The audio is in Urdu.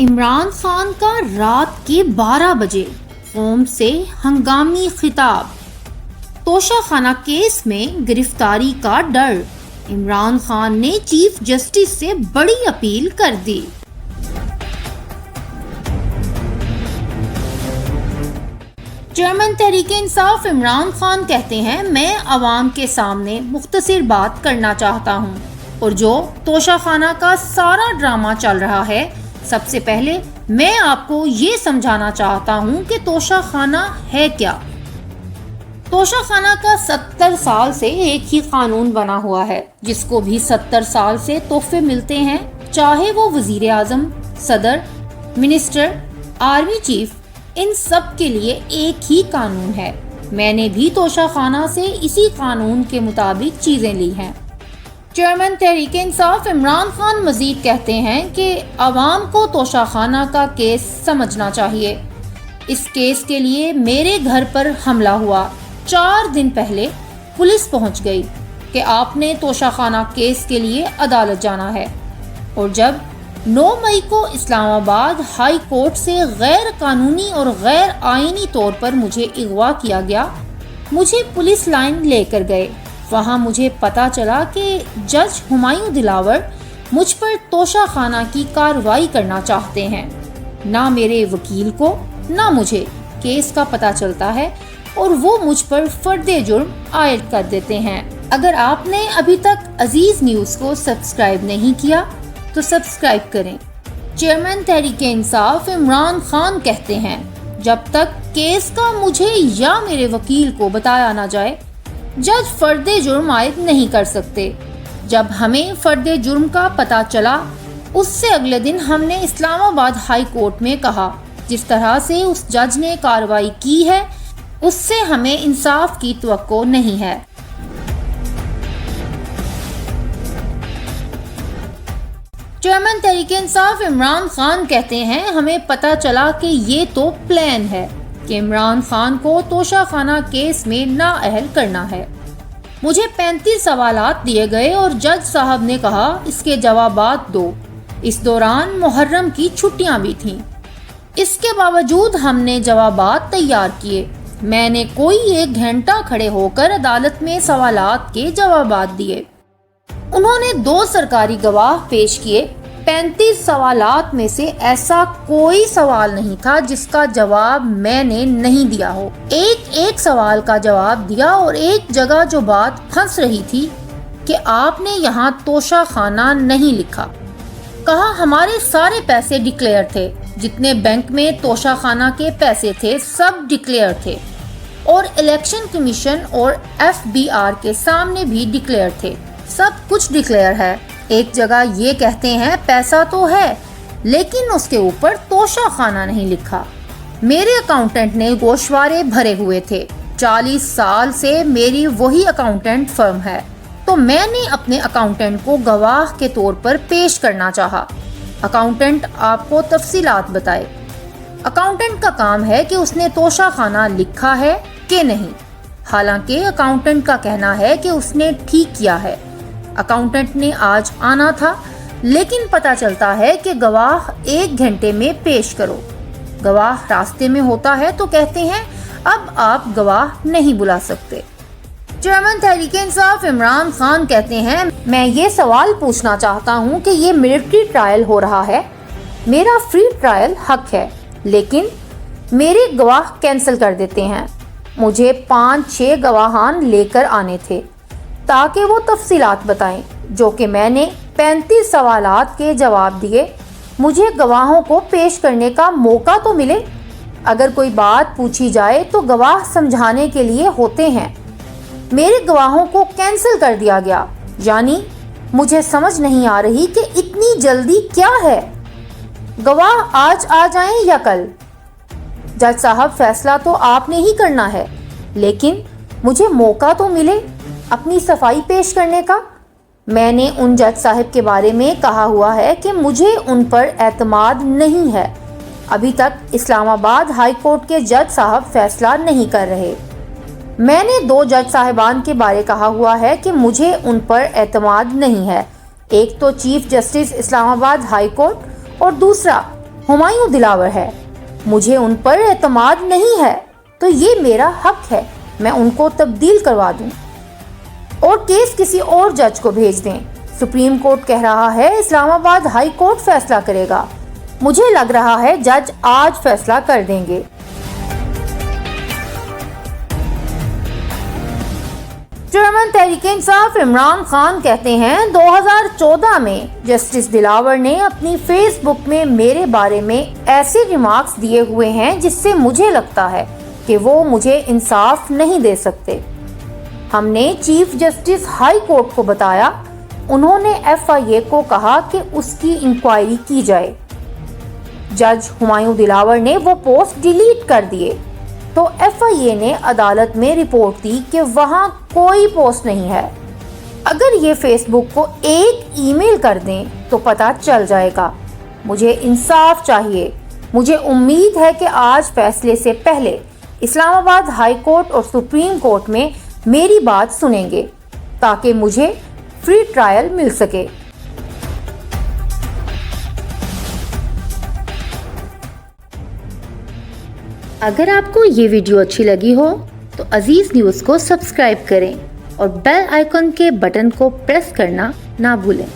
عمران خان کا رات کے 12 بجے قوم سے ہنگامی خطاب۔ توشہ خانہ کیس میں گرفتاری کا ڈر، عمران خان نے چیف جسٹس سے بڑی اپیل کر دی۔ چیئرمین تحریک انصاف عمران خان کہتے ہیں، میں عوام کے سامنے مختصر بات کرنا چاہتا ہوں، اور جو توشہ خانہ کا سارا ڈرامہ چل رہا ہے، سب سے پہلے میں آپ کو یہ سمجھانا چاہتا ہوں کہ توشہ خانہ ہے کیا۔ توشہ خانہ کا 70 سال سے ایک ہی قانون بنا ہوا ہے، جس کو بھی 70 سال سے تحفے ملتے ہیں، چاہے وہ وزیر اعظم، صدر، منسٹر، آرمی چیف، ان سب کے لیے ایک ہی قانون ہے۔ میں نے بھی توشہ خانہ سے اسی قانون کے مطابق چیزیں لی ہیں۔ چیئرمین تحریک انصاف عمران خان مزید کہتے ہیں کہ عوام کو توشہ خانہ کا کیس سمجھنا چاہیے۔ اس کیس کے لیے میرے گھر پر حملہ ہوا، 4 دن پہلے پولیس پہنچ گئی کہ آپ نے توشہ خانہ کیس کے لیے عدالت جانا ہے، اور جب 9 مئی کو اسلام آباد ہائی کورٹ سے غیر قانونی اور غیر آئینی طور پر مجھے اغوا کیا گیا، مجھے پولیس لائن لے کر گئے۔ وہاں مجھے پتا چلا کہ جج ہمایوں دلاور مجھ پر توشہ خانہ کی کارروائی کرنا چاہتے ہیں۔ نہ میرے وکیل کو نہ مجھے کیس کا پتا چلتا ہے، اور وہ مجھ پر فرد جرم عائد کر دیتے ہیں۔ اگر آپ نے ابھی تک عزیز نیوز کو سبسکرائب نہیں کیا تو سبسکرائب کریں۔ چیئرمین تحریک انصاف عمران خان کہتے ہیں، جب تک کیس کا مجھے یا میرے وکیل کو بتایا نہ جائے، جج فرد جرم عائد نہیں کر سکتے۔ جب ہمیں فرد جرم کا پتہ چلا، اس سے اگلے دن ہم نے اسلام آباد ہائی کورٹ میں کہا، جس طرح سے اس جج نے کارروائی کی ہے، اس سے ہمیں انصاف کی توقع نہیں ہے۔ چیئرمین تحریک انصاف عمران خان کہتے ہیں، ہمیں پتہ چلا کہ یہ تو پلان ہے کہ عمران خان کو توشہ خانہ کیس میں نااہل کرنا ہے۔ مجھے 35 سوالات دیے گئے اور جج صاحب نے کہا اس کے جوابات دو۔ اس دوران محرم کی چھٹیاں بھی تھیں۔ اس کے باوجود ہم نے جوابات تیار کیے۔ میں نے کوئی 1 گھنٹہ کھڑے ہو کر عدالت میں سوالات کے جوابات دیے۔ انہوں نے 2 سرکاری گواہ پیش کیے۔ 35 سوالات میں سے ایسا کوئی سوال نہیں تھا جس کا جواب میں نے نہیں دیا ہو۔ ایک سوال کا جواب دیا، اور ایک جگہ جو بات پھنس رہی تھی کہ آپ نے یہاں توشہ خانہ نہیں لکھا، کہا ہمارے سارے پیسے ڈکلیئر تھے، جتنے بینک میں توشہ خانہ کے پیسے تھے سب ڈکلیئر تھے، اور الیکشن کمیشن اور FBR کے سامنے بھی ڈکلیئر تھے، سب کچھ ڈکلیئر ہے۔ ایک جگہ یہ کہتے ہیں پیسہ تو ہے، لیکن اس کے اوپر توشہ خانہ نہیں لکھا۔ میرے اکاؤنٹنٹ نے گوشوارے بھرے ہوئے تھے۔ 40 سال سے میری وہی اکاؤنٹنٹ فرم ہے، تو میں نے اپنے اکاؤنٹنٹ کو گواہ کے طور پر پیش کرنا چاہا۔ اکاؤنٹنٹ آپ کو تفصیلات بتائے۔ اکاؤنٹنٹ کا کام ہے کہ اس نے توشہ خانہ لکھا ہے کہ نہیں، حالانکہ اکاؤنٹنٹ کا کہنا ہے کہ اس نے ٹھیک کیا ہے۔ اکاؤنٹنٹ نے آج آنا تھا، لیکن پتہ چلتا ہے کہ گواہ 1 گھنٹے میں پیش کرو۔ گواہ راستے میں ہوتا ہے تو کہتے ہیں اب آپ گواہ نہیں بلا سکتے۔ چیئرمین تحریک انصاف عمران خان کہتے ہیں، میں یہ سوال پوچھنا چاہتا ہوں کہ یہ ملٹری ٹرائل ہو رہا ہے، میرا فری ٹرائل حق ہے، لیکن میرے گواہ کینسل کر دیتے ہیں۔ مجھے 5-6 گواہان لے کر آنے تھے تاکہ وہ تفصیلات بتائیں، جو کہ میں نے 35 سوالات کے جواب دیے۔ مجھے گواہوں کو پیش کرنے کا موقع تو ملے۔ اگر کوئی بات پوچھی جائے تو گواہ سمجھانے کے لیے ہوتے ہیں۔ میرے گواہوں کو کینسل کر دیا گیا، یعنی مجھے سمجھ نہیں آ رہی کہ اتنی جلدی کیا ہے۔ گواہ آج آ جائیں یا کل؟ جج صاحب فیصلہ تو آپ نے ہی کرنا ہے، لیکن مجھے موقع تو ملے اپنی صفائی پیش کرنے کا۔ میں نے ان جج صاحب کے بارے میں کہا ہوا ہے کہ مجھے ان پر اعتماد نہیں ہے۔ ابھی تک اسلام آباد ہائی کورٹ کے جج صاحب فیصلہ نہیں کر رہے۔ میں نے 2 جج صاحبان کے بارے کہا ہوا ہے کہ مجھے ان پر اعتماد نہیں ہے۔ ایک تو چیف جسٹس اسلام آباد ہائی کورٹ، اور دوسرا ہمایوں دلاور ہے، مجھے ان پر اعتماد نہیں ہے تو یہ میرا حق ہے میں ان کو تبدیل کروا دوں اور کیس کسی اور جج کو بھیج دیں۔ سپریم کورٹ کہہ رہا ہے اسلام آباد ہائی کورٹ فیصلہ کرے گا، مجھے لگ رہا ہے جج آج فیصلہ کر دیں گے۔ چیئرمین تحریک انصاف عمران خان کہتے ہیں 2014 میں جسٹس دلاور نے اپنی فیس بک میں میرے بارے میں ایسے ریمارکس دیے ہوئے ہیں جس سے مجھے لگتا ہے کہ وہ مجھے انصاف نہیں دے سکتے۔ ہم نے چیف جسٹس ہائی کورٹ کو بتایا، انہوں نے FIA کو کہا کہ اس کی انکوائری کی جائے۔ جج ہمایوں دلاور نے وہ پوسٹ ڈیلیٹ کر دیے تو FIA نے عدالت میں رپورٹ دی کہ وہاں کوئی پوسٹ نہیں ہے۔ اگر یہ فیس بک کو ایک ای میل کر دیں تو پتہ چل جائے گا۔ مجھے انصاف چاہیے۔ مجھے امید ہے کہ آج فیصلے سے پہلے اسلام آباد ہائی کورٹ اور سپریم کورٹ میں میری بات سنیں گے تاکہ مجھے فری ٹرائل مل سکے۔ اگر آپ کو یہ ویڈیو اچھی لگی ہو تو عزیز نیوز کو سبسکرائب کریں اور بیل آئیکن کے بٹن کو پریس کرنا نہ بھولیں۔